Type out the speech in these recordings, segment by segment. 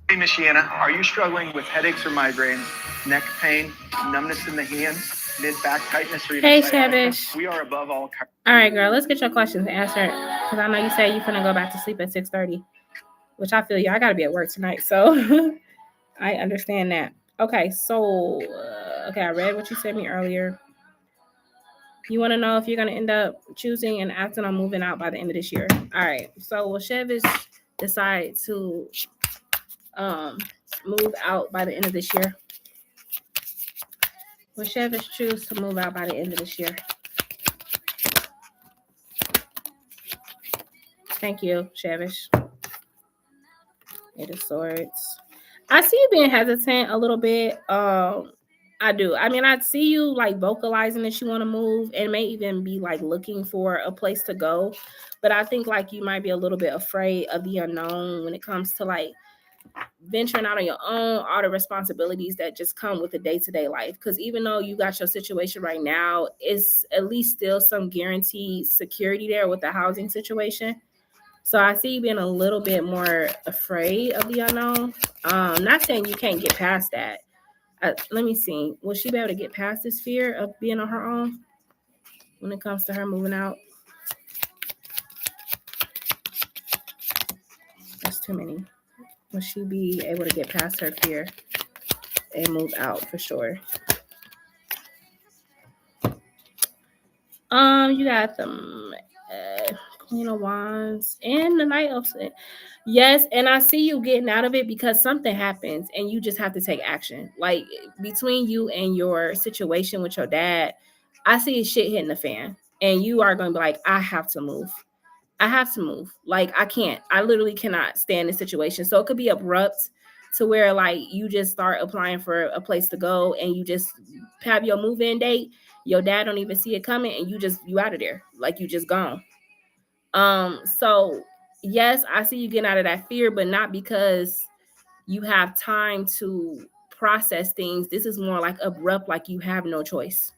Hey, Michiana, are you struggling with headaches or migraines, neck pain, numbness in the hands, mid back tightness, or even Hey, sciatica? Shavish. We are above all. All right, girl. Let's get your questions answered because I know you said you're gonna go back to sleep at 6:30, which I feel you. I gotta be at work tonight, so I understand that. Okay, so okay, I read what you sent me earlier. You want to know if you're gonna end up choosing and acting on moving out by the end of this year. All right. So will Shavish decide to um move out by the end of this year? Will Shavish choose to move out by the end of this year? Thank you, Shavish. Eight of Swords. I see you being hesitant a little bit. I do. I mean, I see you like vocalizing that you want to move and may even be like looking for a place to go. But I think like you might be a little bit afraid of the unknown when it comes to like venturing out on your own, all the responsibilities that just come with the day-to-day life. Because even though you got your situation right now, it's at least still some guaranteed security there with the housing situation. So I see you being a little bit more afraid of the unknown. Not saying you can't get past that. Let me see. Will she be able to get past this fear of being on her own when it comes to her moving out? That's too many. Will she be able to get past her fear and move out for sure? You got the Queen of Wands and the Knight of. Yes, and I see you getting out of it because something happens and you just have to take action. Like between you and your situation with your dad, I see shit hitting the fan, and you are going to be like, I have to move. I have to move. Like I can't. I literally cannot stay in this situation. So it could be abrupt to where like you just start applying for a place to go and you just have your move-in date. Your dad don't even see it coming and you out of there. Like you just gone. So yes, I see you getting out of that fear, but not because you have time to process things. This is more like abrupt, like you have no choice.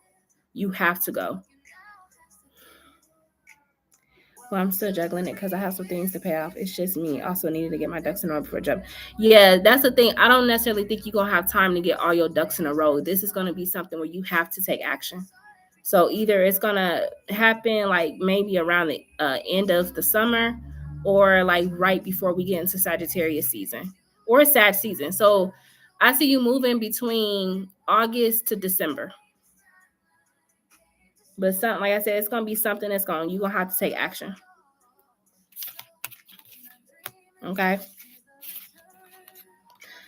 You have to go. Well, I'm still juggling it because I have some things to pay off. It's just me also needed to get my ducks in a row before jump. Yeah, that's the thing. I don't necessarily think you're gonna have time to get all your ducks in a row. This is gonna be something where you have to take action. So either it's gonna happen like maybe around the end of the summer, or like right before we get into Sagittarius season or Sag season. So I see you moving between August to December. But something like I said, it's gonna be something that's going you're gonna have to take action. Okay.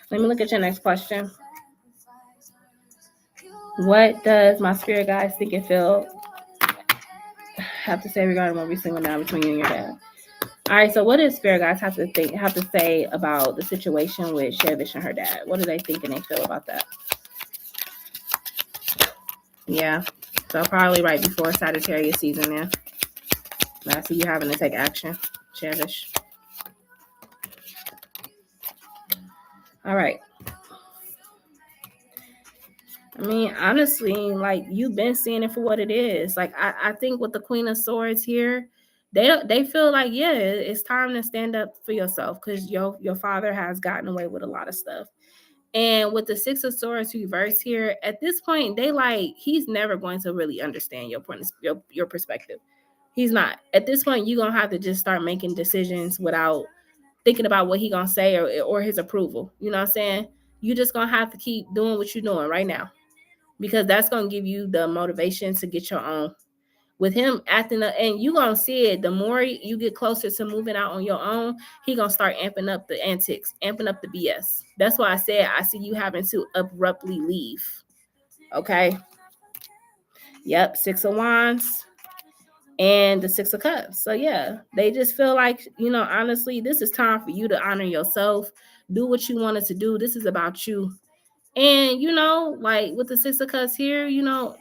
Let me look at your next question. What does my spirit guides think and feel have to say regarding what recently went down between you and your dad? All right, so what does spirit guides have to say about the situation with Shavish and her dad? What do they think and they feel about that? Yeah, so probably right before Sagittarius season. Then I see you having to take action, Shavish. All right. I mean, honestly, like you've been seeing it for what it is. Like I think with the Queen of Swords here, they feel like yeah, it's time to stand up for yourself because your father has gotten away with a lot of stuff. And with the Six of Swords reverse here, at this point, they like he's never going to really understand your point, your perspective. He's not. At this point, you're gonna have to just start making decisions without thinking about what he gonna say or his approval. You know what I'm saying? You just gonna have to keep doing what you're doing right now because that's gonna give you the motivation to get your own. With him acting up, and you gonna see it. The more you get closer to moving out on your own, he gonna start amping up the antics, amping up the BS. That's why I said I see you having to abruptly leave. Okay. Yep. Six of Wands and the Six of Cups. So yeah, they just feel like honestly, this is time for you to honor yourself, do what you wanted to do. This is about you. And like with the Six of Cups here,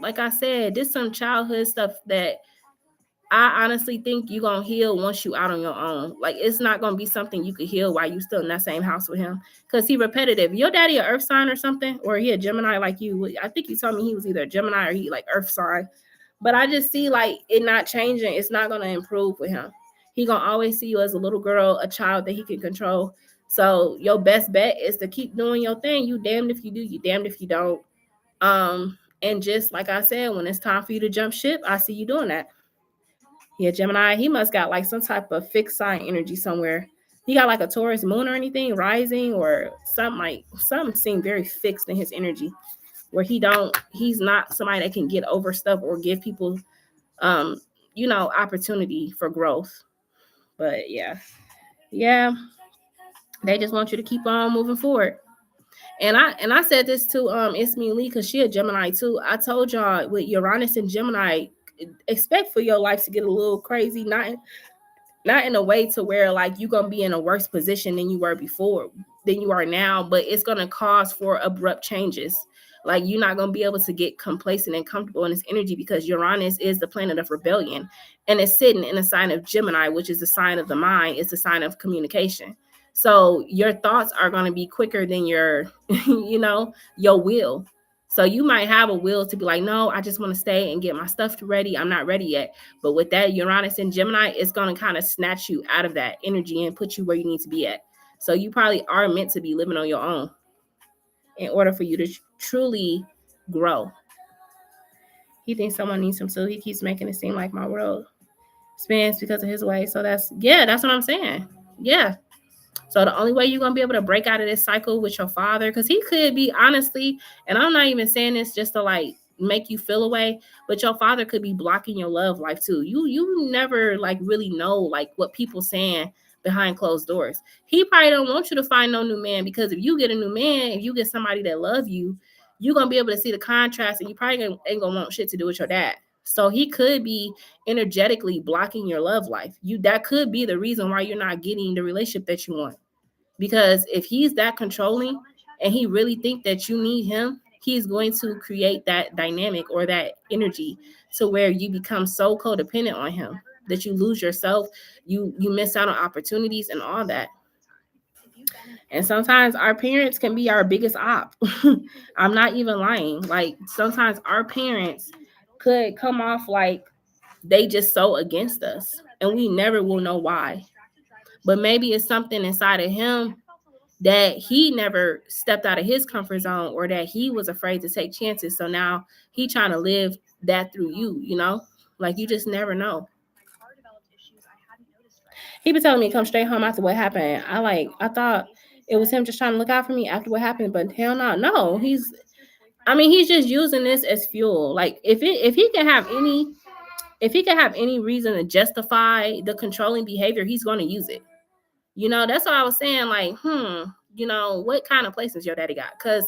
like I said, there's some childhood stuff that I honestly think you're gonna heal once you out on your own. Like it's not gonna be something you could heal while you still in that same house with him. Cause he repetitive. Your daddy a earth sign or something, or he a Gemini like you. I think you told me he was either a Gemini or he like earth sign. But I just see like it not changing. It's not gonna improve with him. He gonna always see you as a little girl, a child that he can control. So your best bet is to keep doing your thing. You damned if you do, you damned if you don't. And just like I said, when it's time for you to jump ship, I see you doing that. Yeah, Gemini, he must got like some type of fixed sign energy somewhere. He got like a Taurus moon or anything rising or something, like something seemed very fixed in his energy where he's not somebody that can get over stuff or give people opportunity for growth. But yeah, they just want you to keep on moving forward. And I said this to Ismi Lee because she a Gemini too. I told y'all with Uranus and Gemini, expect for your life to get a little crazy, not in a way to where like you're gonna be in a worse position than you were before, than you are now, but it's gonna cause for abrupt changes. Like you're not gonna be able to get complacent and comfortable in this energy because Uranus is the planet of rebellion, and it's sitting in a sign of Gemini, which is the sign of the mind. It's the sign of communication. So your thoughts are gonna be quicker than your, your will. So you might have a will to be like, no, I just want to stay and get my stuff ready. I'm not ready yet. But with that Uranus and Gemini, it's going to kind of snatch you out of that energy and put you where you need to be at. So you probably are meant to be living on your own in order for you to truly grow. He thinks someone needs him too. He keeps making it seem like my world spins because of his way. So that's what I'm saying. Yeah. So the only way you're going to be able to break out of this cycle with your father, because he could be, honestly, and I'm not even saying this just to like make you feel away, but your father could be blocking your love life too. You never like really know like what people saying behind closed doors. He probably don't want you to find no new man, because if you get a new man, if you get somebody that love you, you're going to be able to see the contrast, and you probably ain't going to want shit to do with your dad. So he could be energetically blocking your love life. That could be the reason why you're not getting the relationship that you want. Because if he's that controlling and he really think that you need him, he's going to create that dynamic or that energy to where you become so codependent on him that you lose yourself, you miss out on opportunities and all that. And sometimes our parents can be our biggest op. I'm not even lying. Like sometimes our parents could come off like they just so against us and we never will know why. But maybe it's something inside of him that he never stepped out of his comfort zone, or that he was afraid to take chances. So now he trying to live that through you, like you just never know. He been telling me to come straight home after what happened. I thought it was him just trying to look out for me after what happened, but hell no. He's just using this as fuel. Like if he can have any reason to justify the controlling behavior, he's going to use it. That's what I was saying. Like, what kind of places your daddy got? Because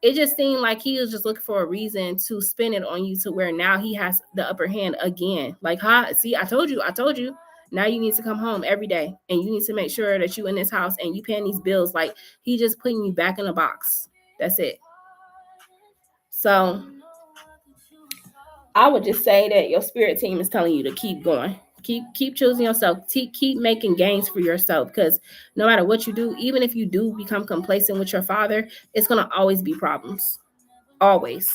it just seemed like he was just looking for a reason to spin it on you to where now he has the upper hand again. Like, see, I told you. Now you need to come home every day and you need to make sure that you in this house and you paying these bills. Like, he just putting you back in a box. That's it. So I would just say that your spirit team is telling you to keep going. Keep choosing yourself. Keep making gains for yourself, because no matter what you do, even if you do become complacent with your father, it's going to always be problems. Always.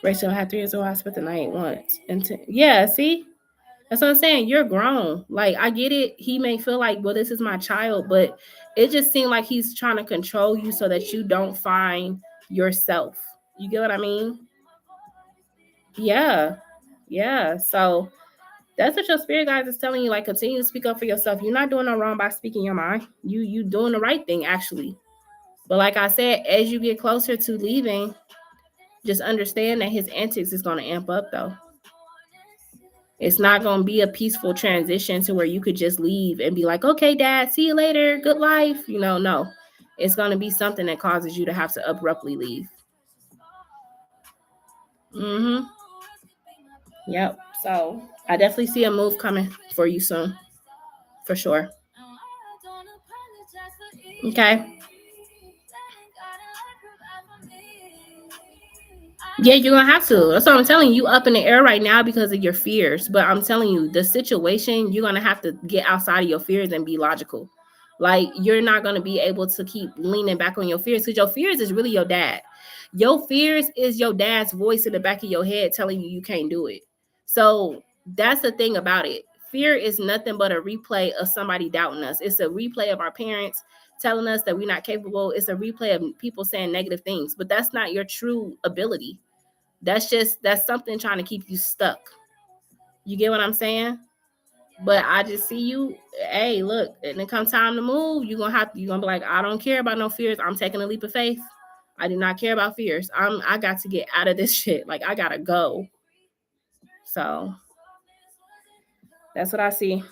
Rachel had 3 years old. I spent the night once. Yeah, see? That's what I'm saying. You're grown. Like, I get it. He may feel like, well, this is my child, but it just seemed like he's trying to control you so that you don't find yourself. You get what I mean? Yeah. So that's what your spirit guides is telling you. Like, continue to speak up for yourself. You're not doing no wrong by speaking your mind. You doing the right thing, actually. But like I said, as you get closer to leaving, just understand that his antics is going to amp up, though. It's not going to be a peaceful transition to where you could just leave and be like, okay, Dad, see you later. Good life. No. It's going to be something that causes you to have to abruptly leave. Yep. So I definitely see a move coming for you soon. For sure. Okay. Yeah, you're going to have to. That's what I'm telling you. You up in the air right now because of your fears. But I'm telling you, the situation, you're going to have to get outside of your fears and be logical. Like, you're not going to be able to keep leaning back on your fears, because your fears is really your dad. Your fears is your dad's voice in the back of your head telling you can't do it. So that's the thing about it. fear is nothing but a replay of somebody doubting us. It's a replay of our parents telling us that we're not capable. It's a replay of people saying negative things, but that's not your true ability. That's something trying to keep you stuck. You get what I'm saying? But I just see you, hey, look, and it comes time to move, you're gonna be like, I don't care about no fears. I'm taking a leap of faith. I do not care about fears. I got to get out of this shit. Like, I gotta go. So that's what I see.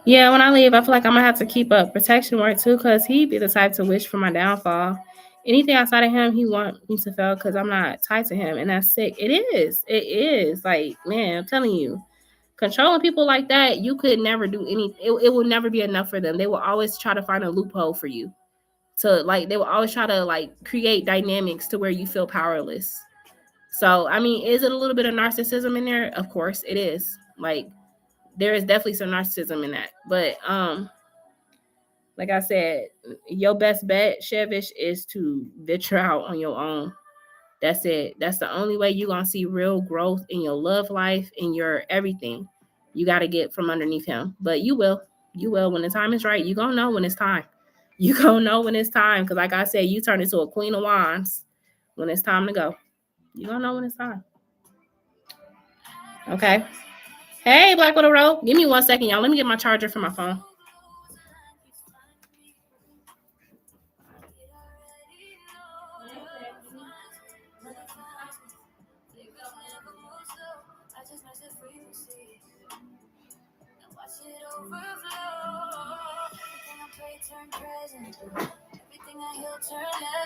Yeah, when I leave, I feel like I'm gonna have to keep up protection work too, because he be the type to wish for my downfall. Anything outside of him, he want me to fail because I'm not tied to him, and that's sick. It is. Like, man, I'm telling you, controlling people like that, you could never do anything. It will never be enough for them. They will always try to find a loophole for you. So, like, they will always try to, like, create dynamics to where you feel powerless. So, I mean, is it a little bit of narcissism in there? Of course it is. Like, there is definitely some narcissism in that. But like I said, your best bet, Shevish, is to venture out on your own. That's it. That's the only way you're gonna see real growth in your love life, in your everything. You got to get from underneath him. But you will. When the time is right, you're gonna know when it's time. You're gonna know when it's time. Because like I said, you turn into a queen of wands when it's time to go. You're gonna know when it's time. Okay. Hey, Black Widow Road. Give me 1 second, y'all. Let me get my charger for my phone. Everything I heal turn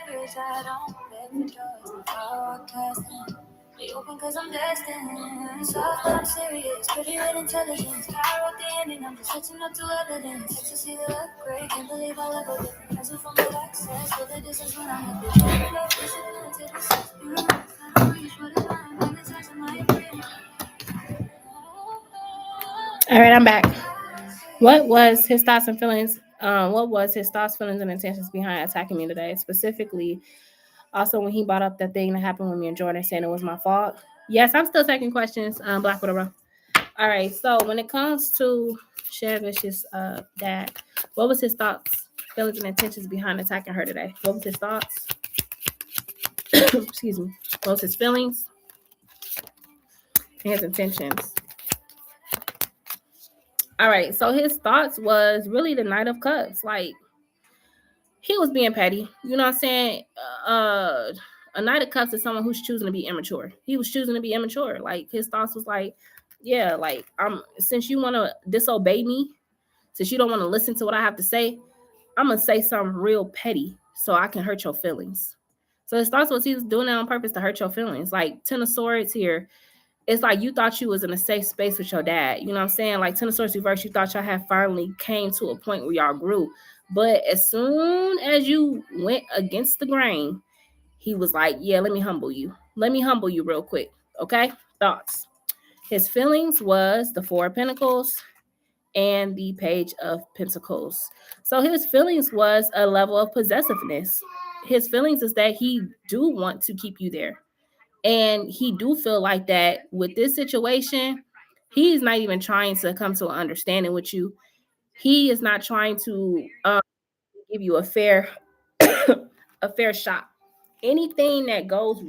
leverage. I don't beg for joy. Broadcasting. They open cause I'm destined. Soft, I'm serious. Pretty with intelligence. I wrote the ending. I'm just switching up to evidence. To see the upgrade. Can't believe I'll ever get cancel from the access. Feel the distance when I'm with the love. Discipline to the sense. You know, I don't reach for the line. I'm the touch of my brain. All right, I'm back. What was his thoughts and feelings? What was his thoughts, feelings, and intentions behind attacking me today? Specifically, also when he brought up that thing that happened with me and Jordan, saying it was my fault. Yes, I'm still taking questions. Black Widow. All right. So when it comes to Shevish's dad, what was his thoughts, feelings, and intentions behind attacking her today? What was his thoughts? Excuse me. What was his feelings and his intentions? All right, so his thoughts was really the Knight of Cups. Like, he was being petty. You know what I'm saying? A Knight of Cups is someone who's choosing to be immature. He was choosing to be immature. Like, his thoughts was like, yeah, like, since you want to disobey me, since you don't want to listen to what I have to say, I'm going to say something real petty so I can hurt your feelings. So his thoughts was he was doing that on purpose to hurt your feelings. Like, Ten of Swords here. It's like you thought you was in a safe space with your dad. You know what I'm saying? Like Ten of Swords reverse, you thought y'all had finally came to a point where y'all grew. But as soon as you went against the grain, he was like, yeah, let me humble you. Let me humble you real quick. Okay? Thoughts. His feelings was the Four of Pentacles and the Page of Pentacles. So his feelings was a level of possessiveness. His feelings is that he do want to keep you there. And he do feel like that with this situation, he's not even trying to come to an understanding with you. He is not trying to give you a fair shot. Anything that goes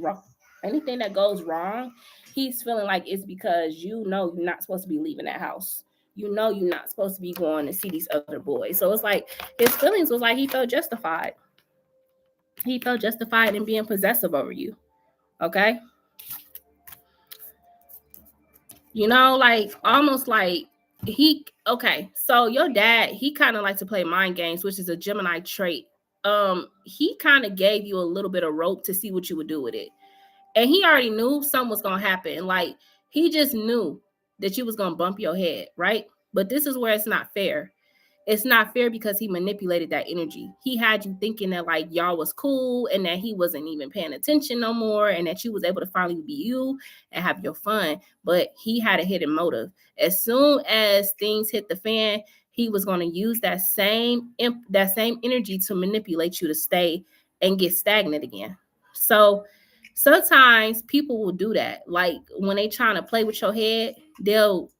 wrong, he's feeling like it's because you know you're not supposed to be leaving that house. You know you're not supposed to be going to see these other boys. So it's like his feelings was like he felt justified. He felt justified in being possessive over you. Okay? You know, like almost like so your dad, he kind of likes to play mind games, which is a Gemini trait. He kind of gave you a little bit of rope to see what you would do with it. And he already knew something was gonna happen. Like he just knew that you was gonna bump your head, right? But this is where it's not fair. it's not fair because he manipulated that energy. He had you thinking that like y'all was cool and that he wasn't even paying attention no more and that you was able to finally be you and have your fun. But he had a hidden motive. As soon as things hit the fan, he was going to use that same energy to manipulate you to stay and get stagnant again. So sometimes people will do that. Like when they trying to play with your head, they'll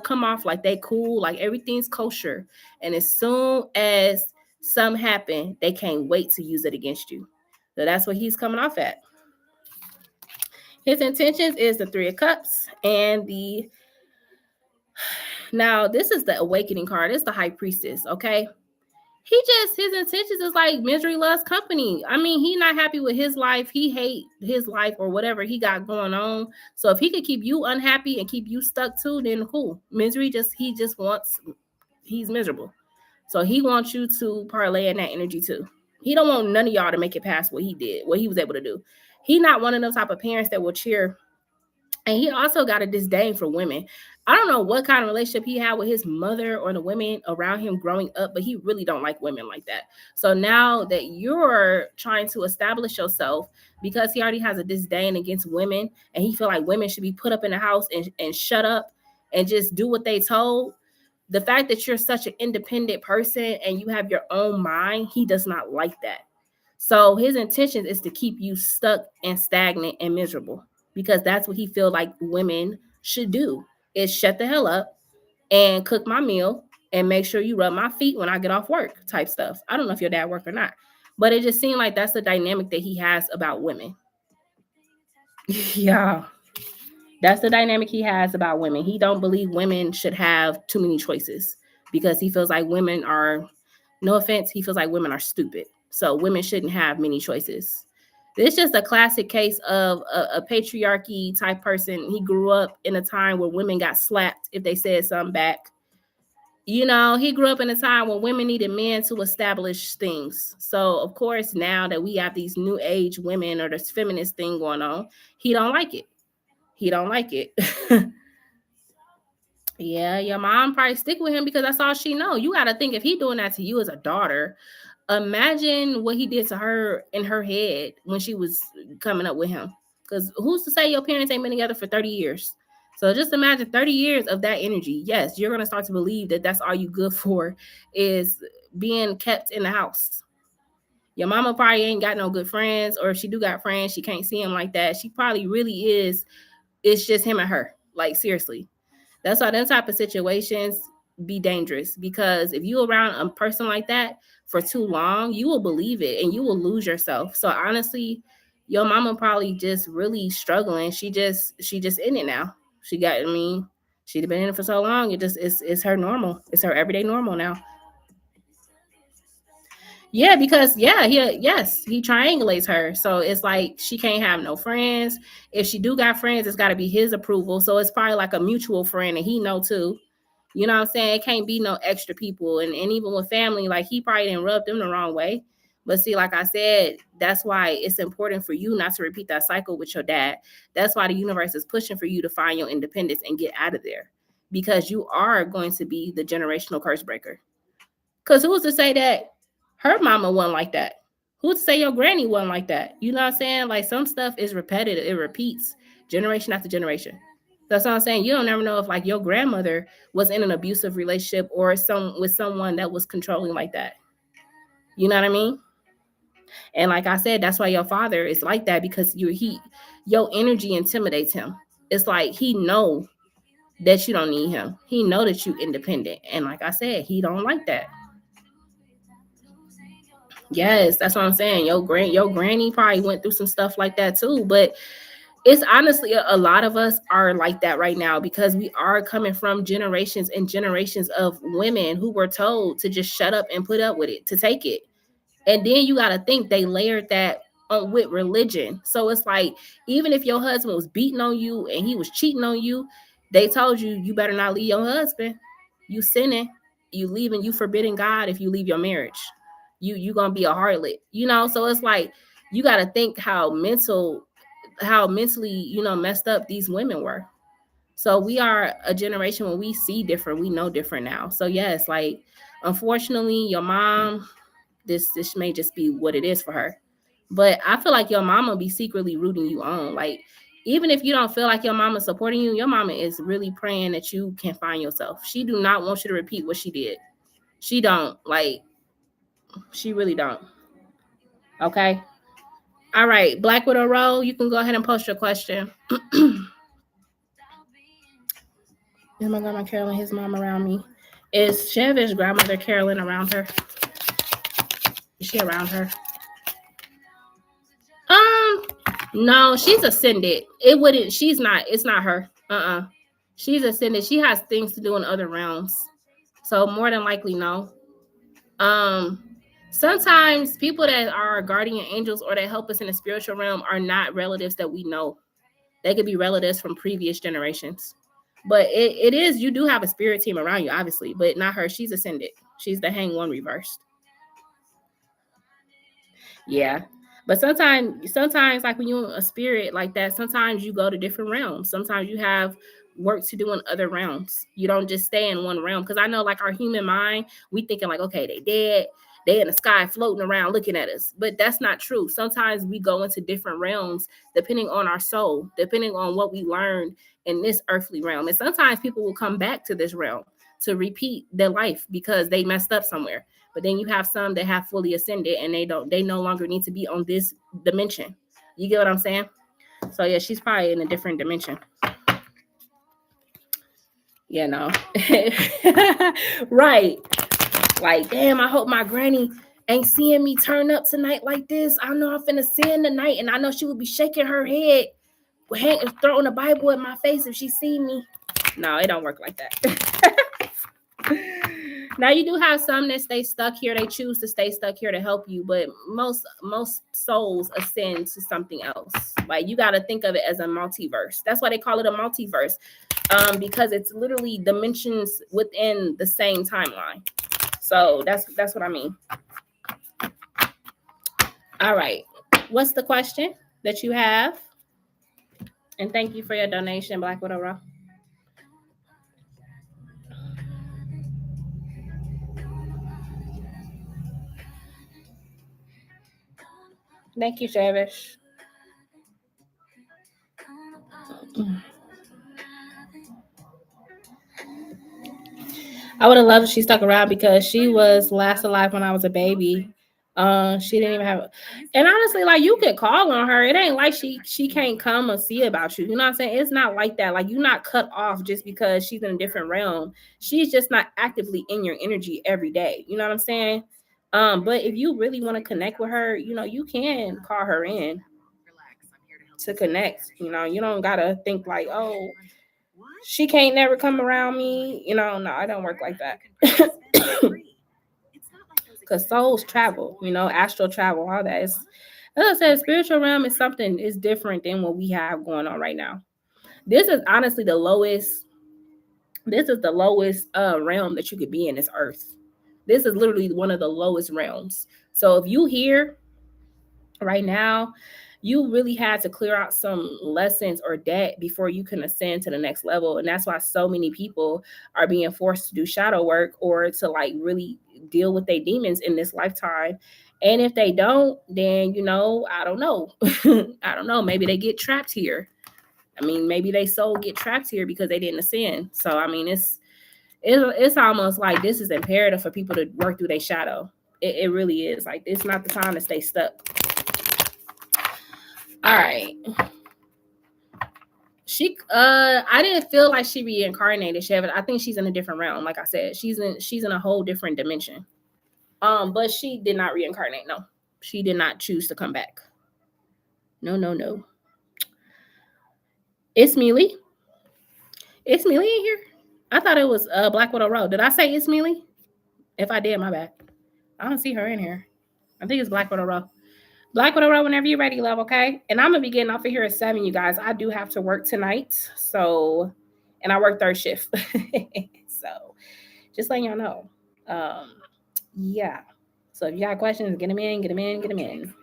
come off like they cool, like everything's kosher. And as soon as something happen, they can't wait to use it against you. So that's what he's coming off at. His intentions is the Three of Cups and the now this is the Awakening card. It's the High Priestess, okay? His intentions is like misery loves company. I mean, he not happy with his life. He hate his life or whatever he got going on. So if he could keep you unhappy and keep you stuck too, then cool. He's miserable. So he wants you to parlay in that energy too. He don't want none of y'all to make it past what he did, what he was able to do. He not one of those type of parents that will cheer. And he also got a disdain for women. I don't know what kind of relationship he had with his mother or the women around him growing up, but he really don't like women like that. So now that you're trying to establish yourself, because he already has a disdain against women and he feel like women should be put up in the house and shut up and just do what they told, the fact that you're such an independent person and you have your own mind, he does not like that. So his intention is to keep you stuck and stagnant and miserable, because that's what he feels like women should do, is shut the hell up and cook my meal and make sure you rub my feet when I get off work type stuff. I don't know if your dad work or not, but it just seemed like that's the dynamic that he has about women. Yeah. That's the dynamic he has about women. He don't believe women should have too many choices because he feels like women are, no offense, he feels like women are stupid. So women shouldn't have many choices. This is just a classic case of a patriarchy type person. He grew up in a time where women got slapped if they said something back. You know, he grew up in a time when women needed men to establish things. So, of course, now that we have these new age women or this feminist thing going on, he don't like it. He don't like it. Yeah, your mom probably stick with him because that's all she know. You got to think, if he doing that to you as a daughter, imagine what he did to her in her head when she was coming up with him. Because who's to say your parents ain't been together for 30 years? So just imagine 30 years of that energy. Yes, you're going to start to believe that that's all you good for, is being kept in the house. Your mama probably ain't got no good friends, or if she do got friends, she can't see him like that. She probably really is. It's just him and her. Like, seriously. That's why them type of situations be dangerous, because if you around a person like that for too long, you will believe it and you will lose yourself. So honestly, your mama probably just really struggling. She just in it now. She'd been in it for so long. It's her normal. It's her everyday normal now. Yeah, because he triangulates her. So it's like she can't have no friends. If she do got friends, it's got to be his approval. So it's probably like a mutual friend, and he know too. You know what I'm saying? It can't be no extra people. And even with family, like, he probably didn't rub them the wrong way. But see, like I said, that's why it's important for you not to repeat that cycle with your dad. That's why the universe is pushing for you to find your independence and get out of there, because you are going to be the generational curse breaker. Because who's to say that her mama wasn't like that? Who's to say your granny wasn't like that? You know what I'm saying? Like, some stuff is repetitive. It repeats generation after generation. That's what I'm saying. You don't never know if, like, your grandmother was in an abusive relationship or with someone that was controlling like that. You know what I mean? And like I said, that's why your father is like that, because your energy intimidates him. It's like he know that you don't need him. He know that you independent. And like I said, he don't like that. Yes, that's what I'm saying. Your granny probably went through some stuff like that too. But it's honestly, a lot of us are like that right now, because we are coming from generations and generations of women who were told to just shut up and put up with it, to take it. And then you got to think they layered that on with religion. So it's like, even if your husband was beating on you and he was cheating on you, they told you better not leave your husband. You sinning, you leaving, you forbidding God if you leave your marriage. You gonna be a harlot, you know. So it's like, you got to think how mentally, messed up these women were. So we are a generation when we see different, we know different now. So yes, like unfortunately, your mom, this may just be what it is for her. But I feel like your mama be secretly rooting you on. Like, even if you don't feel like your mama supporting you, your mama is really praying that you can find yourself. She do not want you to repeat what she did. She don't. Like, she really don't. Okay. All right. Black Widow Roll, you can go ahead and post your question. Is my grandma Carolyn his mom around me? Is Chevish grandmother Carolyn around her? Is she around her? No, she's ascended. It wouldn't. She's not. It's not her. She's ascended. She has things to do in other realms. So more than likely, no. Sometimes people that are guardian angels or that help us in the spiritual realm are not relatives that we know. They could be relatives from previous generations. But it is, you do have a spirit team around you, obviously, but not her. She's ascended. She's the hang one reversed. Yeah. But sometimes like when you're a spirit like that, sometimes you go to different realms. Sometimes you have work to do in other realms. You don't just stay in one realm. Because I know like our human mind, we thinking like, okay, they dead. They in the sky floating around looking at us. But that's not true. Sometimes we go into different realms depending on our soul, depending on what we learned in this earthly realm. And sometimes people will come back to this realm to repeat their life because they messed up somewhere. But then you have some that have fully ascended and they no longer need to be on this dimension. You get what I'm saying? So yeah, she's probably in a different dimension. You know. Right. Like, damn, I hope my granny ain't seeing me turn up tonight like this. I know I'm finna sin tonight, and I know she would be shaking her head, throwing the Bible in my face if she see me. No, it don't work like that. Now you do have some that stay stuck here. They choose to stay stuck here to help you, but most souls ascend to something else. Like you got to think of it as a multiverse. That's why they call it a multiverse, because it's literally dimensions within the same timeline. So that's what I mean. All right, what's the question that you have? And thank you for your donation, Black Widow Raw. Thank you, Javish. I would have loved if she stuck around because she was last alive when I was a baby. She didn't even have, and honestly, like you could call on her. It ain't like she can't come and see about you. You know what I'm saying? It's not like that. Like you're not cut off just because she's in a different realm. She's just not actively in your energy every day. You know what I'm saying? But if you really want to connect with her, you know, you can call her in to connect. You know, you don't gotta think like, oh, she can't never come around me. You know, no, I don't work like that. Because souls travel, you know, astral travel, all that. As I said, spiritual realm is something is different than what we have going on right now. This is honestly the lowest. This is the lowest realm that you could be in this earth. This is literally one of the lowest realms. So if you here right now, you really had to clear out some lessons or debt before you can ascend to the next level. And that's why so many people are being forced to do shadow work or to like really deal with their demons in this lifetime. And if they don't, then, you know, I don't know. I don't know. Maybe they get trapped here. I mean, maybe they soul get trapped here because they didn't ascend. So, I mean, it's almost like this is imperative for people to work through their shadow. It really is. Like, it's not the time to stay stuck. All right. I didn't feel like she reincarnated, Chevy. I think she's in a different realm. Like I said, she's in a whole different dimension. But she did not reincarnate. No, she did not choose to come back. No. It's Mealy. It's Mealy in here. I thought it was Black Widow Road. Did I say it's Mealy? If I did, my bad. I don't see her in here. I think it's Black Widow Road. Black Widow Road, whenever you're ready, love, okay? And I'm going to be getting off of here at 7, you guys. I do have to work tonight. So, and I work third shift. So, just letting y'all know. Yeah. So, if you got questions, get them in.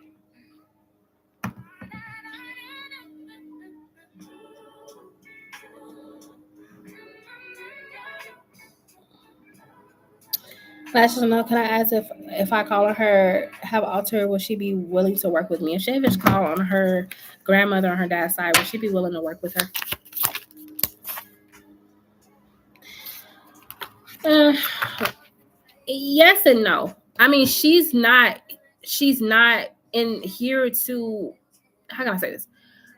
Lashes, no, can I ask if I call on her, have altar, will she be willing to work with me? If Shavish call on her grandmother on her dad's side, will she be willing to work with her? Uh, yes and no. I mean, she's not in here to, how can I say this?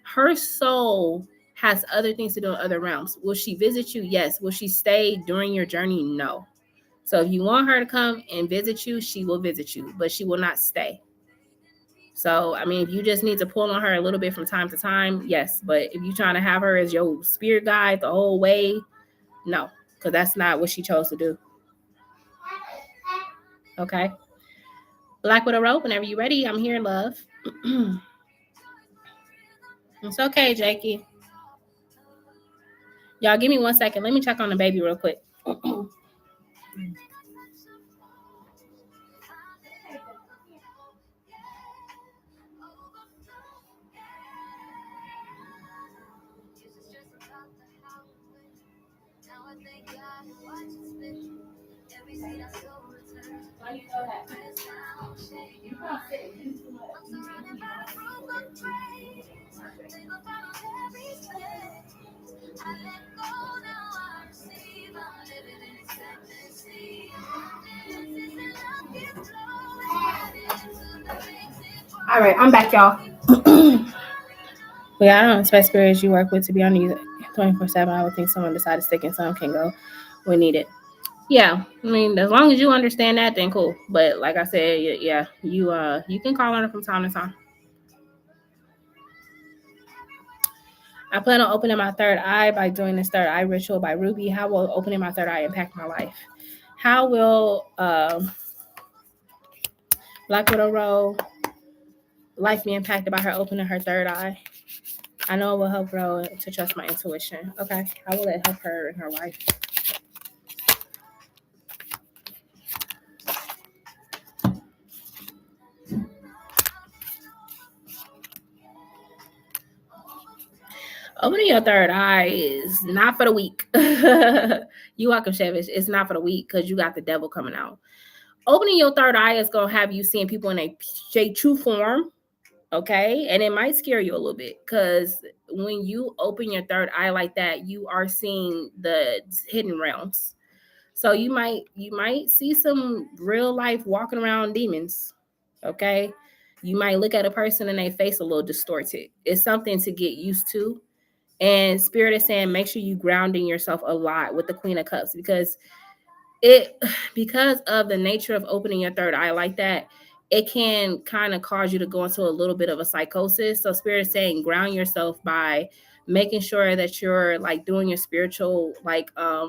Her soul has other things to do in other realms. Will she visit you? Yes. Will she stay during your journey? No. So if you want her to come and visit you, she will visit you, but she will not stay. So, I mean, if you just need to pull on her a little bit from time to time, yes. But if you're trying to have her as your spirit guide the whole way, no, because that's not what she chose to do. Okay. Black with a rope, whenever you're ready, I'm here, love. It's okay, Jakey. Y'all, give me 1 second. Let me check on the baby real quick. All right, I'm back, y'all. Yeah, I don't expect spirits you work with to be on you 24/7. I would think someone decided to stick in some can go when needed. Yeah, I mean, as long as you understand that, then cool. But like I said, yeah, you can call on her from time to time. I plan on opening my third eye by doing this third eye ritual by Ruby. How will opening my third eye impact my life? How will Black Widow Row life be impacted by her opening her third eye? I know it will help Ro to trust my intuition. Okay, how will it help her in her life? Opening your third eye is not for the weak. You welcome, Shevish. It's not for the weak because you got the devil coming out. Opening your third eye is gonna have you seeing people in a true form, okay? And it might scare you a little bit because when you open your third eye like that, you are seeing the hidden realms. So you might see some real life walking around demons, okay? You might look at a person and their face a little distorted. It's something to get used to. And Spirit is saying, make sure you grounding yourself a lot with the Queen of Cups because of the nature of opening your third eye like that, it can kind of cause you to go into a little bit of a psychosis. So Spirit is saying, ground yourself by making sure that you're like doing your spiritual maintenance,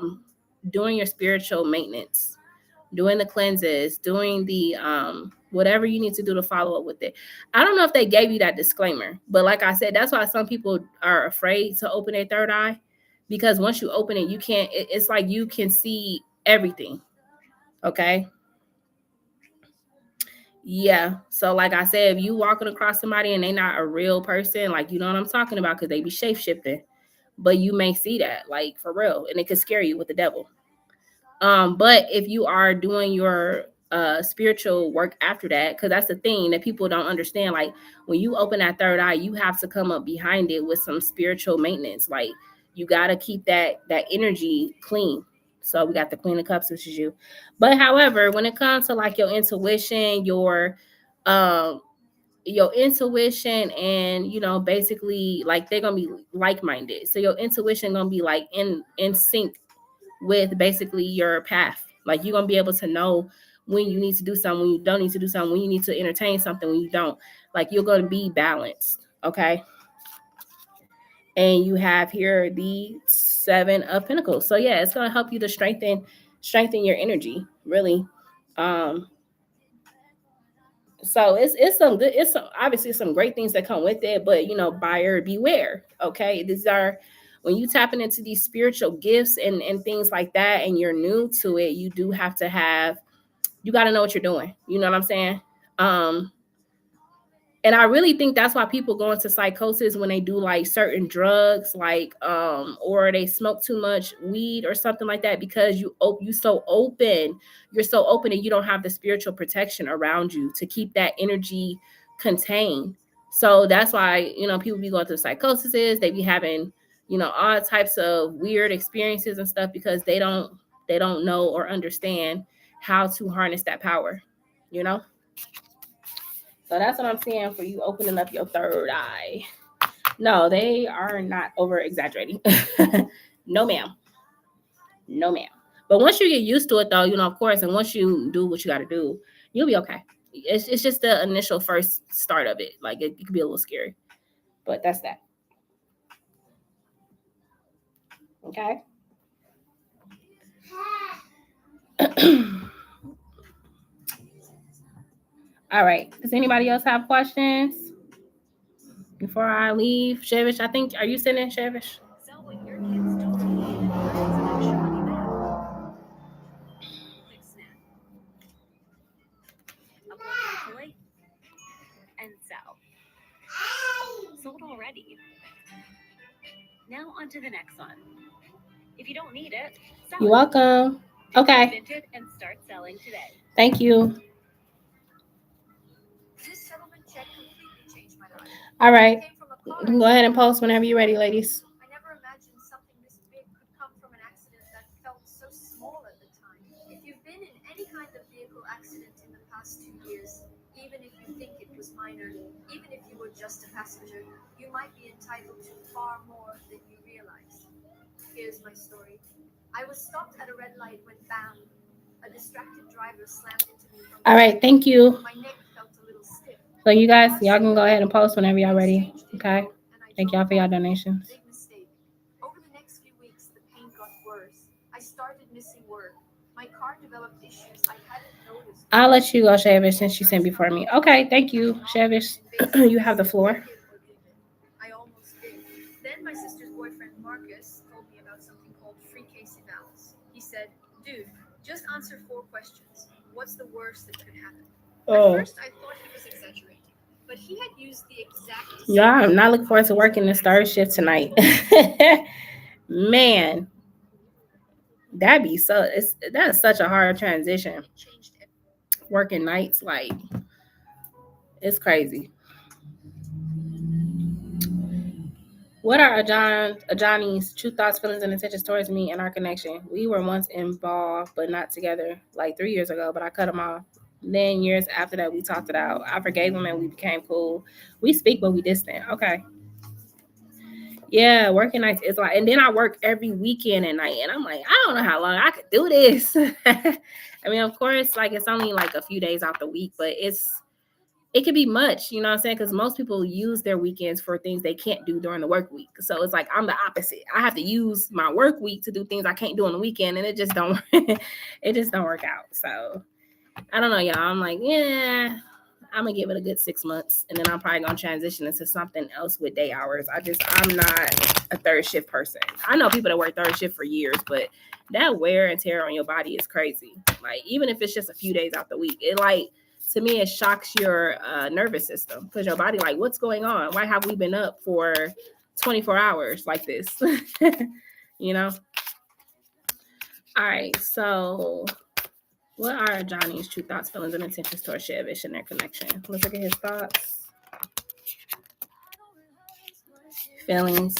doing the cleanses, doing the whatever you need to do to follow up with it. I don't know if they gave you that disclaimer, but like I said, that's why some people are afraid to open their third eye, because once you open it, you can't, it's like you can see everything. Okay. Yeah. So like I said, if you walking across somebody and they not a real person, like, you know what I'm talking about, because they be shape shifting, but you may see that like for real, and it could scare you with the devil. But if you are doing your spiritual work after that, because that's the thing that people don't understand. Like when you open that third eye, you have to come up behind it with some spiritual maintenance. Like you got to keep that energy clean. So we got the Queen of Cups, which is you. But however, when it comes to like your intuition, um your intuition, and basically like they're gonna be like-minded. So your intuition gonna be like in sync with basically your path. Like you're gonna be able to know when you need to do something, when you don't need to do something, when you need to entertain something, when you don't. Like you're gonna be balanced, okay? And you have here the Seven of Pentacles. So yeah, it's gonna help you to strengthen your energy, really. Um, so it's some good, obviously some great things that come with it, but buyer beware. Okay, these are when you tapping into these spiritual gifts and things like that, and you're new to it, you do have to you got to know what you're doing. You know what I'm saying? And I really think that's why people go into psychosis when they do like certain drugs, like or they smoke too much weed or something like that, because you're so open and you don't have the spiritual protection around you to keep that energy contained. So that's why, people be going through psychoses, they be having, all types of weird experiences and stuff, because they don't know or understand how to harness that power, So that's what I'm saying for you opening up your third eye. No, they are not over exaggerating. No, ma'am. No, ma'am. But once you get used to it, though, of course, and once you do what you got to do, you'll be okay. It's just the initial first start of it. Like, it could be a little scary. But that's that. Okay. All right. Does anybody else have questions before I leave? Shevish, I think, are you sitting in, Shevish? So when your kids don't believe in birds and actually there. Quick snap. Upload complete and sell. Sold already. Now on to the next one. If you don't need it, sell You're welcome. Okay. Mint it and start selling today. Thank you. This settlement check completely changed my life. All right. It came from a car You can go ahead and post whenever you're ready, ladies. I never imagined something this big could come from an accident that felt so small at the time. If you've been in any kind of vehicle accident in the past 2 years, even if you think it was minor, even if you were just a passenger, you might be entitled to far more than you realize. Here's my story. I was stopped at a red light when bam, a distracted driver slammed into me. All right, thank you. My neck felt a little stiff. So you guys, y'all can go ahead and post whenever y'all ready. Okay. Thank y'all for y'all donations. Big mistake. Over the next few weeks, the pain got worse. I started missing work. My car developed issues I hadn't noticed. I'll let you go, Shavish, since you sent before me. Okay, thank you, Shavish. You have the floor. I almost did. Then my sister's boyfriend Marcus told me about something called free case evals. He said, "Dude, just answer 4 questions. What's the worst that could happen?" At first, I thought he was exaggerating, but he had used the exact. Yeah, I'm not looking forward to working this third shift tonight. Man, that's such a hard transition. Working nights, like, it's crazy. What are Ajani's true thoughts, feelings, and intentions towards me and our connection? We were once involved, but not together, like 3 years ago, but I cut him off. Then years after that, we talked it out. I forgave him and we became cool. We speak, but we distant. Okay. Yeah, working nights is like, and then I work every weekend and night, and I'm like, I don't know how long I could do this. I mean, of course, like, it's only like a few days out the week, but it could be much, you know what I'm saying? Because most people use their weekends for things they can't do during the work week. So it's like, I'm the opposite. I have to use my work week to do things I can't do on the weekend, and it just don't work out. So I don't know, y'all. I'm like, yeah, I'm gonna give it a good 6 months, and then I'm probably gonna transition into something else with day hours. I'm not a third shift person. I know people that work third shift for years, but that wear and tear on your body is crazy. Like, even if it's just a few days out the week, to me, it shocks your nervous system, because your body, like, what's going on? Why have we been up for 24 hours like this? You know? All right, so what are Johnny's true thoughts, feelings, and intentions towards Shevish and their connection? Let's look at his thoughts. Feelings.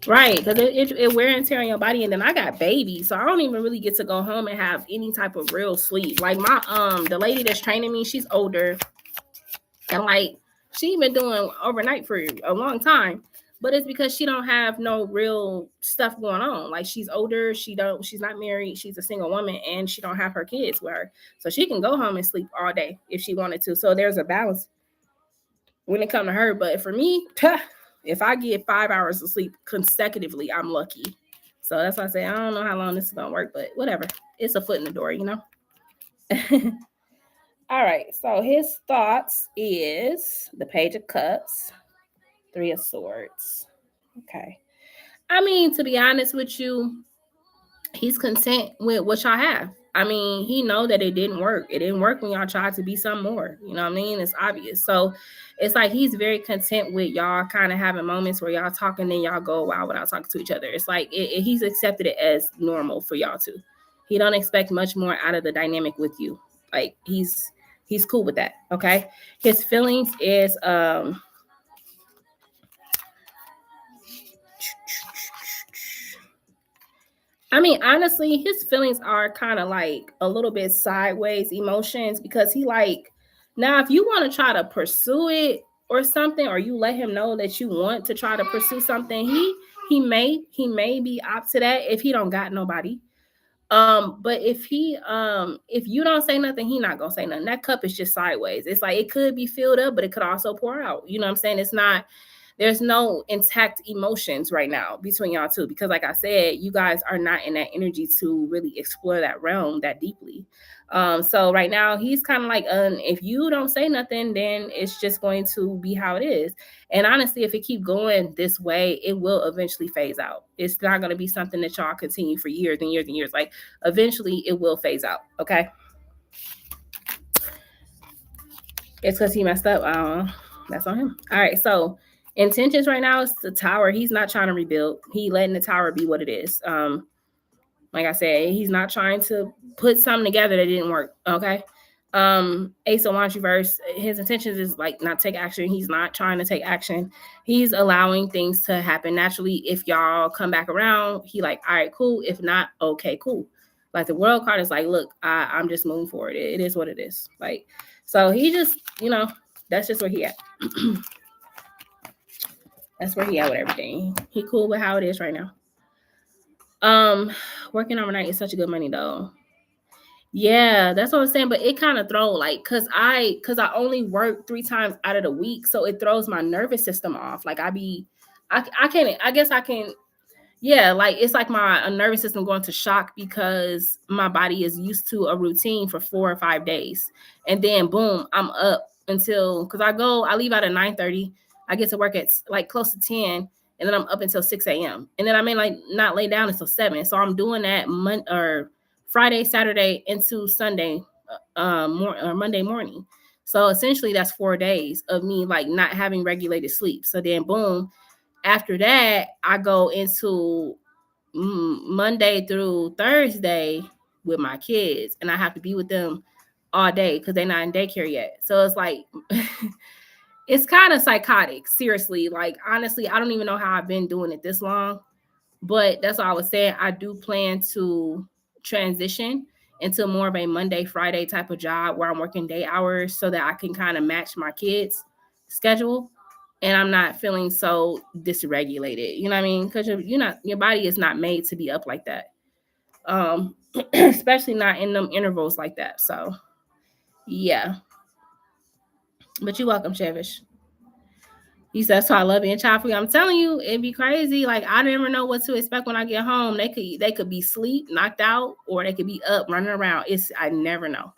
Right, because it wear and tear on your body, and then I got babies, so I don't even really get to go home and have any type of real sleep. Like, my the lady that's training me, she's older, and like, she been doing overnight for a long time, but it's because she don't have no real stuff going on. Like, she's older, she's not married, she's a single woman, and she don't have her kids with her, so she can go home and sleep all day if she wanted to. So there's a balance when it comes to her. But for me, if I get 5 hours of sleep consecutively, I'm lucky. So that's why I say I don't know how long this is gonna work, but whatever. It's a foot in the door, you know. All right. So his thoughts is the Page of Cups, 3 of Swords. Okay. I mean, to be honest with you, he's content with what y'all have. I mean, he know that it didn't work. It didn't work when y'all tried to be something more. You know what I mean? It's obvious. So it's like he's very content with y'all kind of having moments where y'all talking, then y'all go a while without talking to each other. It's like he's accepted it as normal for y'all to. He don't expect much more out of the dynamic with you. Like he's cool with that. Okay. His feelings is I mean, honestly, his feelings are kind of like a little bit sideways emotions because he like, now if you want to try to pursue it or something, or you let him know that you want to try to pursue something, he may be up to that if he don't got nobody. But if you don't say nothing, he not gonna say nothing. That cup is just sideways. It's like it could be filled up, but it could also pour out. You know what I'm saying? It's not, there's no intact emotions right now between y'all two because like I said, you guys are not in that energy to really explore that realm that deeply. So right now he's kind of like, if you don't say nothing, then it's just going to be how it is. And honestly, if it keep going this way, it will eventually phase out. It's not going to be something that y'all continue for years and years and years. Like eventually it will phase out. Okay. It's because he messed up. That's on him. All right. So intentions right now is the tower. He's not trying to rebuild. He letting the tower be what it is. Like I said, he's not trying to put something together that didn't work. Okay. Ace of Wands reverse. His intentions is like not take action. He's not trying to take action. He's allowing things to happen naturally. If y'all come back around, he like, all right, cool. If not, okay, cool. Like the world card is like, look, I'm just moving forward. It is what it is. Like, so he just, that's just where he at. That's where he at with everything. He cool with how it is right now. Working overnight is such a good money though. Yeah, that's what I'm saying. But it kind of throw like cause I only work 3 times out of the week. So it throws my nervous system off. Like yeah, like it's like my nervous system going to shock because my body is used to a routine for 4 or 5 days. And then boom, I'm up until because I leave out at 9:30. I get to work at like close to 10, and then I'm up until 6 a.m. And then I may like not lay down until 7. So I'm doing that Friday, Saturday into Sunday or Monday morning. So essentially that's 4 days of me like not having regulated sleep. So then boom, after that, I go into Monday through Thursday with my kids, and I have to be with them all day because they're not in daycare yet. So it's like, it's kind of psychotic. Seriously, like honestly, I don't even know how I've been doing it this long, but that's what I was saying. I do plan to transition into more of a Monday, Friday type of job where I'm working day hours so that I can kind of match my kids' schedule. And I'm not feeling so dysregulated. You know what I mean? Because your body is not made to be up like that. Especially not in them intervals like that. So yeah. But you're welcome, Chevish. He says, so I love being child free. I'm telling you, it'd be crazy. Like I never know what to expect when I get home. They could be asleep, knocked out, or they could be up running around. I never know.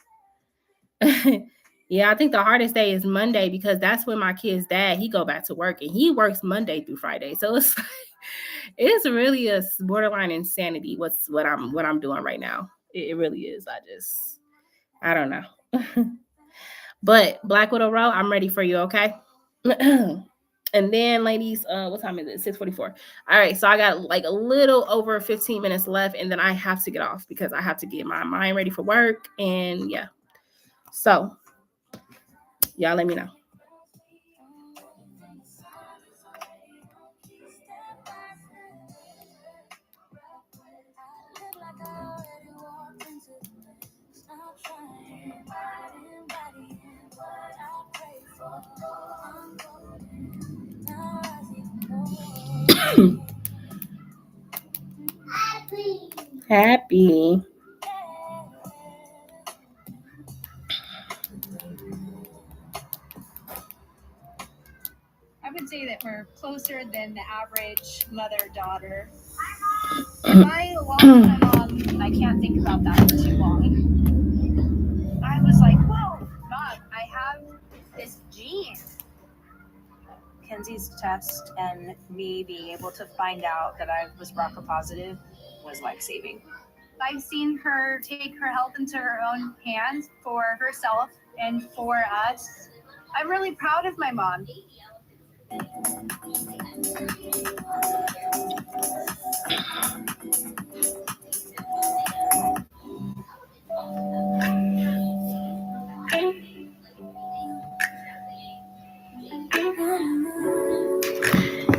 Yeah, I think the hardest day is Monday because that's when my kid's dad, he go back to work and he works Monday through Friday. So it's like, it's really a borderline insanity what I'm doing right now. It really is. I don't know. But Black Widow Row, I'm ready for you, okay? And then ladies, what time is it? 6:44. All right, so I got like a little over 15 minutes left and then I have to get off because I have to get my mind ready for work and yeah. So y'all let me know. Happy. I would say that we're closer than the average mother-daughter. If I lost my mom, and I can't think about that for too long, I was like, whoa, God, I have this gene. Kenzie's test and me being able to find out that I was BRCA positive was life-saving. I've seen her take her health into her own hands for herself and for us. I'm really proud of my mom.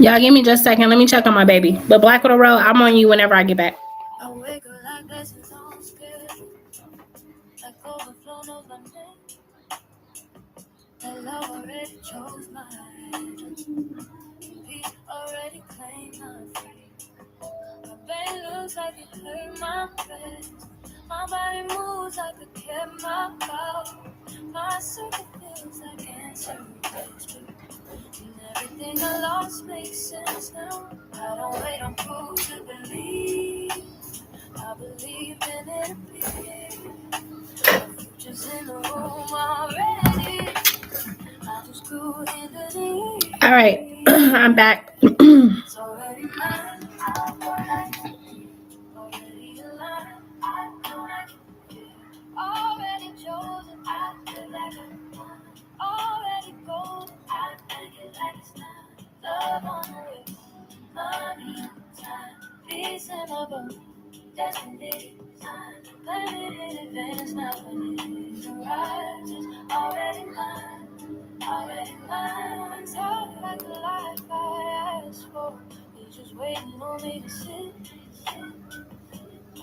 Y'all give me just a second. Let me check on my baby. But Black Widow Road, I'm on you whenever I get back. I wake up like blessings on schedule, like overflow of my name. The love already chose my hand. Peace already claimed my fate. My brain looks like it hurt my face. My body moves like it kept my power. My circle feels like answer is true. And everything I lost makes sense now. I don't wait on proof to believe. I believe in it appears. The future's in the room already. I just grew into the All right, I'm back. It's already mine. Already alive. I know I can feel. Already chosen. I feel like I'm mine. Already golden. I think it like it's time. Love on the way. Money on time. Peace in my bones. Destiny sign. Planted in advance. Now when it arises. Already mine. Already mine. It's hard like the life I asked for. You're just waiting on me to sit.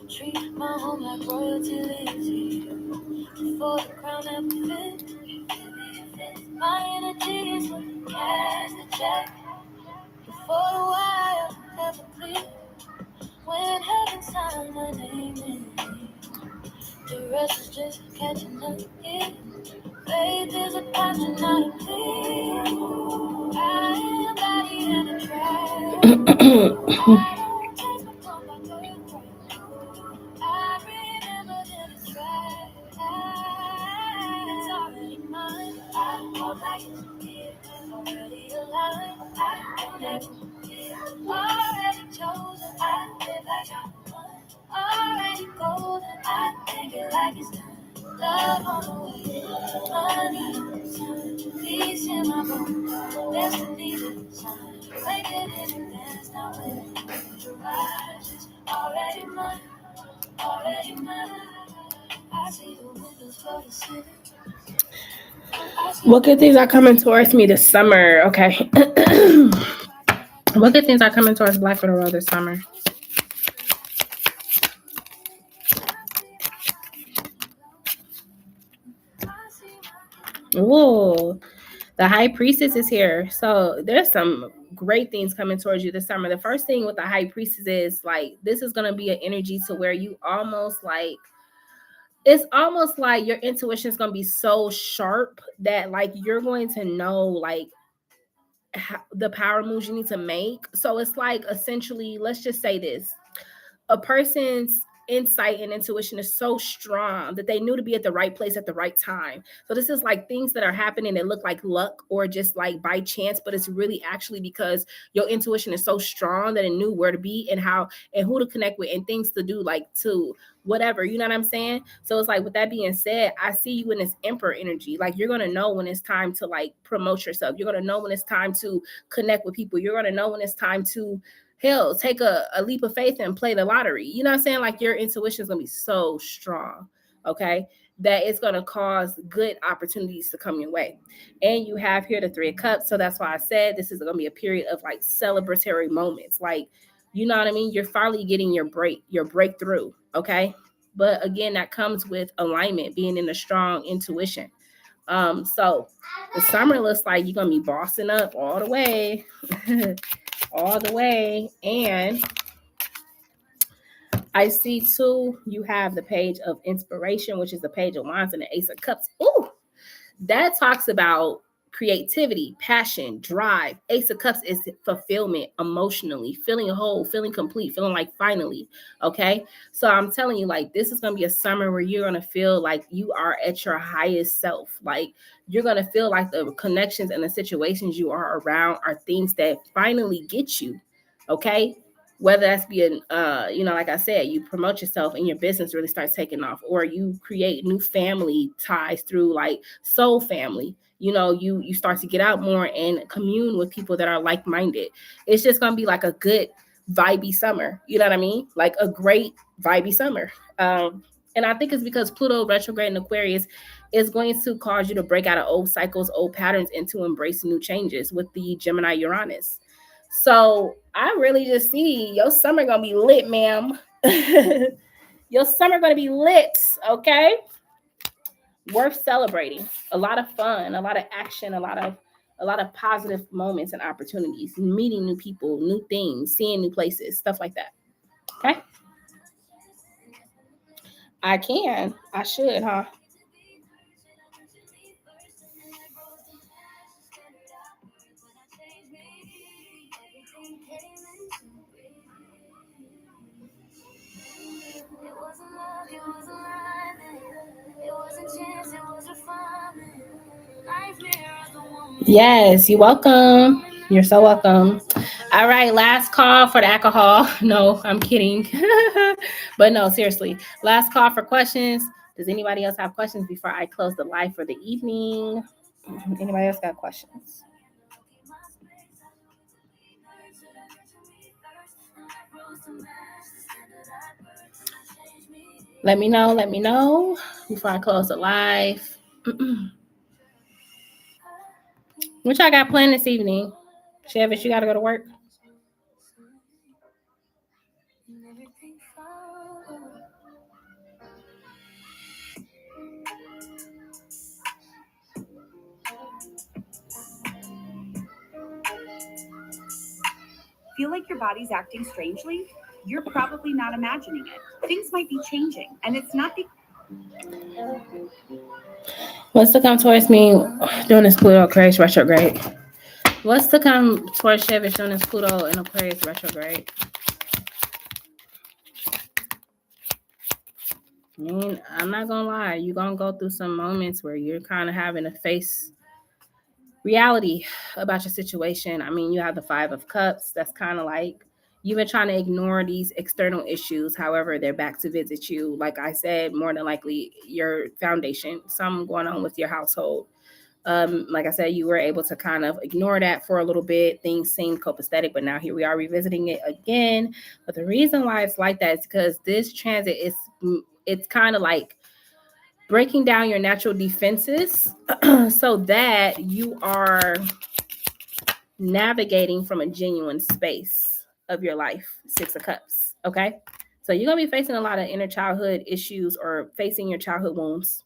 Treat my home like royalty lives here. Before the crown ever fits. My energy is what cash the check. Before the wire ever clear. When heaven signed my name in. The rest is just catching up here. Faith is a passion, not a plea. I am body and a track. I don't chase my phone like a friend. I remember that it's right. It's already mine. I hold like it's here. Already alive. I connect. Already chosen. I live like I'm one. Already golden. I think it like it's time. Love on the way. Money on time. Peace in my bones. Destiny to shine. Waiting in advance. Now when it arises. Already mine. Already mine. I see the windows for the city. What good things are coming towards me this summer? Okay. What good things are coming towards Black Widow Road this summer? Ooh, the High Priestess is here. So there's some great things coming towards you this summer. The first thing with the High Priestess is like, this is going to be an energy to where you almost like, it's almost like your intuition is going to be so sharp that like you're going to know like the power moves you need to make. So it's like essentially, let's just say this. A person's insight and intuition is so strong that they knew to be at the right place at the right time. So this is like things that are happening that look like luck or just like by chance, but it's really actually because your intuition is so strong that it knew where to be and how and who to connect with and things to do, like to whatever, you know what I'm saying? So it's like, with that being said, I see you in this emperor energy. Like you're going to know when it's time to like promote yourself. You're going to know when it's time to connect with people. You're going to know when it's time to hell, take a leap of faith and play the lottery. You know what I'm saying? Like your intuition is going to be so strong, okay, that it's going to cause good opportunities to come your way. And you have here the 3 of Cups. So that's why I said this is going to be a period of like celebratory moments. Like, you know what I mean? You're finally getting your breakthrough, okay? But again, that comes with alignment, being in a strong intuition. So the summer looks like you're going to be bossing up all the way. All the way. And I see too, you have the Page of Inspiration, which is the Page of Wands and the Ace of Cups. Ooh, that talks about creativity, passion, drive. Ace of Cups is fulfillment emotionally, feeling whole, feeling complete, feeling like finally. Okay. So I'm telling you, like, this is going to be a summer where you're going to feel like you are at your highest self. Like you're going to feel like the connections and the situations you are around are things that finally get you. Okay. whether that's being, like I said, you promote yourself and your business really starts taking off, or you create new family ties through like soul family. You start to get out more and commune with people that are like-minded. It's just going to be like a good vibey summer. You know what I mean? Like a great vibey summer. And I think it's because Pluto retrograde in Aquarius is going to cause you to break out of old cycles, old patterns, and to embrace new changes with the Gemini Uranus. So I really just see your summer gonna be lit, ma'am. Your summer gonna be lit, okay? Worth celebrating. A lot of fun, a lot of action, a lot of positive moments and opportunities, meeting new people, new things, seeing new places, stuff like that. Okay? I should, huh? Yes, you're welcome. You're so welcome. All right, last call for the alcohol. No, I'm kidding. But no, seriously. Last call for questions. Does anybody else have questions before I close the live for the evening? Anybody else got questions? Let me know before I close the live. What y'all got planned this evening? Chevis, you gotta go to work? Feel like your body's acting strangely? You're probably not imagining it. Things might be changing, and it's not What's to come towards me during this Pluto Aquarius retrograde? What's to come towards Chevis during this Pluto and Aquarius retrograde? I mean, I'm not gonna lie, you're gonna go through some moments where you're kind of having to face reality about your situation. I mean, you have the Five of Cups. That's kind of like you've been trying to ignore these external issues. However, they're back to visit you. Like I said, more than likely your foundation, something going on with your household. Like I said, you were able to kind of ignore that for a little bit. Things seemed copacetic, but now here we are revisiting it again. But the reason why it's like that is because this transit it's kind of like breaking down your natural defenses so that you are navigating from a genuine space of your life. Six of Cups. Okay. So you're going to be facing a lot of inner childhood issues or facing your childhood wounds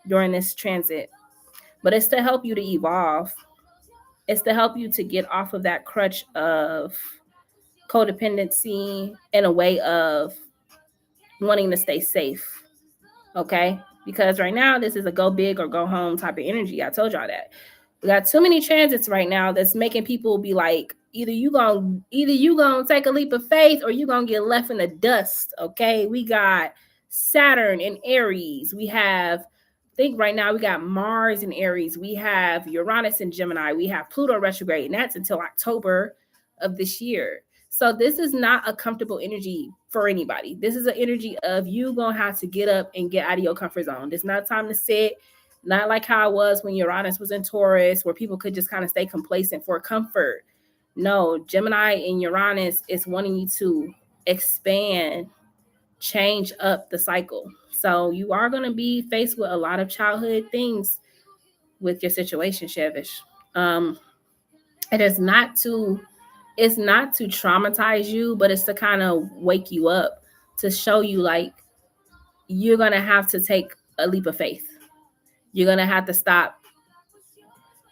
during this transit. But it's to help you to evolve. It's to help you to get off of that crutch of codependency in a way of wanting to stay safe. Okay? Because right now, this is a go big or go home type of energy. I told y'all that. We got too many transits right now that's making people be like, either you gonna take a leap of faith or you gonna get left in the dust. Okay? We got Saturn in Aries. We have, I think right now we got Mars in Aries. We have Uranus in Gemini. We have Pluto retrograde, and that's until October of this year. So this is not a comfortable energy for anybody. This is an energy of you gonna have to get up and get out of your comfort zone. It's not time to sit. Not like how it was when Uranus was in Taurus, where people could just kind of stay complacent for comfort. No, Gemini and Uranus is wanting you to expand, change up the cycle. So you are going to be faced with a lot of childhood things with your situation, Chevish. It's not to traumatize you, but it's to kind of wake you up, to show you like you're going to have to take a leap of faith. You're going to have to stop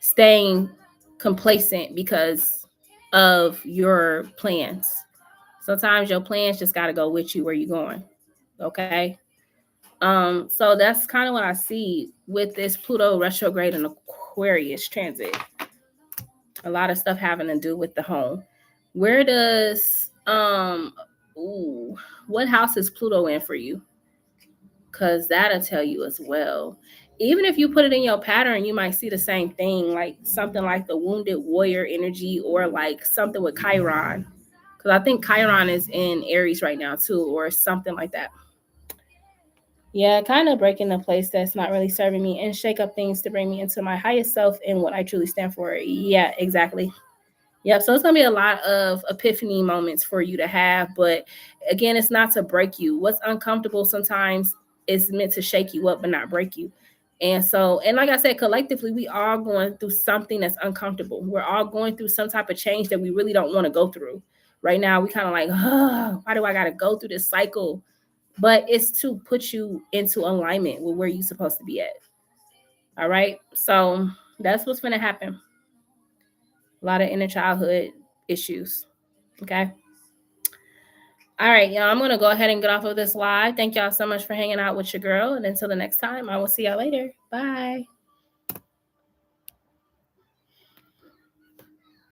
staying complacent because of your plans. Sometimes your plans just got to go with you where you're going. Okay. So that's kind of what I see with this Pluto retrograde and Aquarius transit. A lot of stuff having to do with the home. Where does what house is Pluto in for you? Because that'll tell you as well. Even if you put it in your pattern, you might see the same thing, like something like the wounded warrior energy, or like something with Chiron. Because I think Chiron is in Aries right now too, or something like that. Yeah, kind of breaking a place that's not really serving me and shake up things to bring me into my highest self and what I truly stand for. Yeah, exactly. Yep. So it's going to be a lot of epiphany moments for you to have. But again, it's not to break you. What's uncomfortable sometimes is meant to shake you up, but not break you. And so, and like I said, collectively, we are going through something that's uncomfortable. We're all going through some type of change that we really don't want to go through. Right now, we kind of like, oh, why do I got to go through this cycle? But it's to put you into alignment with where you're supposed to be at. All right. So that's what's going to happen. A lot of inner childhood issues. Okay. All right, y'all. I'm going to go ahead and get off of this live. Thank y'all so much for hanging out with your girl. And until the next time, I will see y'all later. Bye.